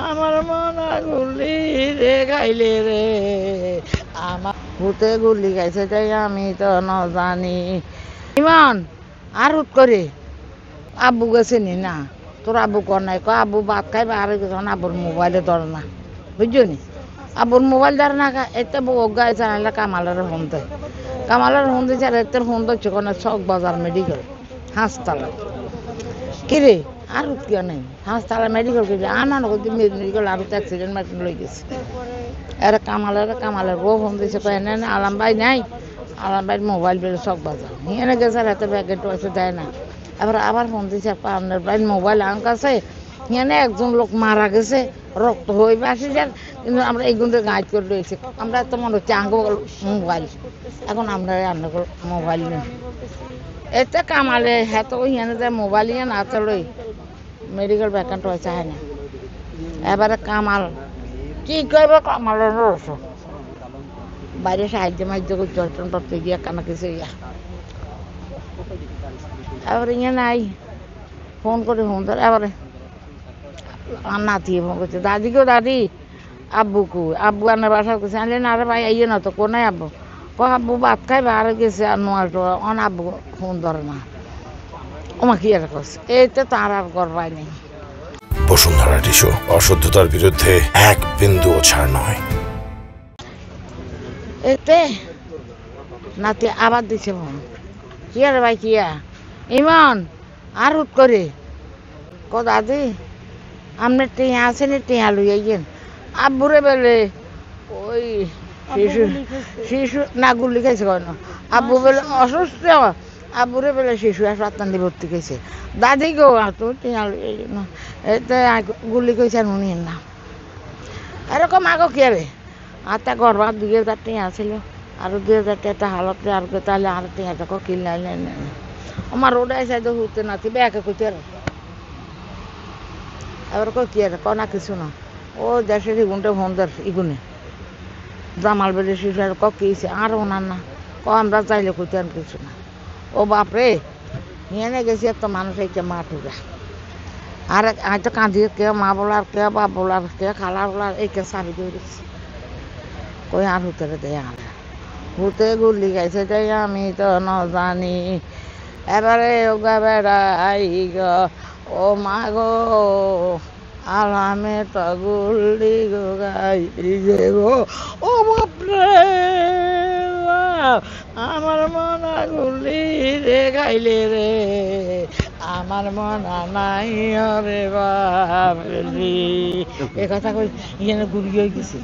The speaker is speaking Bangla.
আমার মনা গুলি রে গাইলে রে আমার ভূতে গুলি গাইছে তাই আমি তো ন জানি ইমান আর হুট করে আব্বু গেছে নি না তোর আব্বু কর নাই আব্বু ভাত খাইবে আর যখন আব্বুর মোবাইলে ধরে না বুঝছো নি আব্বুর মোবাইল ধরে না এতে গায়ে জানাইলে কামালের ফোন দেয় কামালের ফোন দিয়েছে আর এতে ফোন দিচ্ছে কোনো চক বাজার মেডিকেল হাসপাতাল কিরে আর কিয় নেই হাসপাতাল মেডিকেল কিনে আনানো মেডিকেল আর অ্যাক্সিডেন্ট মেডিকেল লই গেছে এর কামালের বউ ফোন দিয়েছে কয়ে না আলাম ভাই নাই আলাম ভাই মোবাইল বেড়ে চক বাজার নিয়ে গেছে এত ব্যাগেট পয়সা দেয় না আবার ফোন দিয়েছে আপনার ভাই মোবাইল আন কাছে এখানে একজন লোক মারা গেছে রক্ত হইবে আসি যান কিন্তু আমরা এইগুলো গাইড করে রয়েছি আমরা তো মনে হচ্ছে আঙ্গ মোবাইল এখন আমরা মোবাইল নেই এতে কামালে হ্যাঁ তো ওইখানে যায় মোবাইল ইয়ে না চলোই মেডিকেল ভ্যাকেন্ট হয়েছে হয় না এবারে কামাল কি করবে কামালের রস বাইরে সাহায্য করছে করতে গিয়া কানা কিছু ইয়া এবারে ইয়ে নাই ফোন করে ফোন ধরে এবারে নাতি ফোন করছে দাদিকেও দাদি আব্বুকু আব্বু আনার বাসা করছে আনলে না রে ভাই আইয়ে না তো কোনায় আব্বু আব্বু ভাত খাইবে আর গেছে আর নোয়াল টোয়া অন আব্বু ফোন ধরে না ওমা কি আর করছে এইতে তার আর করবাই নেই বসুন্ধরা টিস্যু অশুদ্ধতার বিরুদ্ধে এক বিন্দুও ছাড় নয় এতে নাতি আবার দিছে ফোন কি আর ভাই কিয়া ইমন আর হুট করে দাদি আপনার টিয়া আছে না টিয়া লইয়াইয়েন আব্বুরে বেলে ওই শিশু না গুলি খাইছে কেন আব্বু বেলে অসুস্থ আব্বুরে বেলে শিশু হাসপাতালে ভর্তি খাইছে দাদিকেও তো টিয়া লইয়াই না এতে গুলি খাইছে আর উনি না এরকম আগো কি রে আর তা গরবার 2000 টিয়া ছিল আর 2000 টাকা হালত আর তাহলে আর টিয়াটাকে কিনলাই না আমার রোডায় সাইড হতে নাতি ব্যাকে কইতে এবার কি আর কনা কিছু না ও দেশের ইগুনটা ফোনদার ইগুনে জামাল বেলে শিশু আর কিছে আর ওনার না আমরা চাইলে কইতে আর কিছু না ও বাপরে নিয়ে গেছি একটা মানুষ এইটা মা টুকা আর হয়তো কাঁদিয়ে কে মা বলার কে বাপ বলার কে খালা বলার এইকে সাবি দিয়ে দিচ্ছি কই আর হুতরে দেয় আর ভূতে গুলি গাইছে তাই আমি তো ন জানি এবারে ওগা বেড়াই গো ও মা গো আলামে তো গুলি গো গাইছে গো ও বাপরে আমার মনা গুলি রে গাইলে রে আমার মনা নাই রে বাপ এ কথা কই ইয়ে গুলি হয়ে গেছে।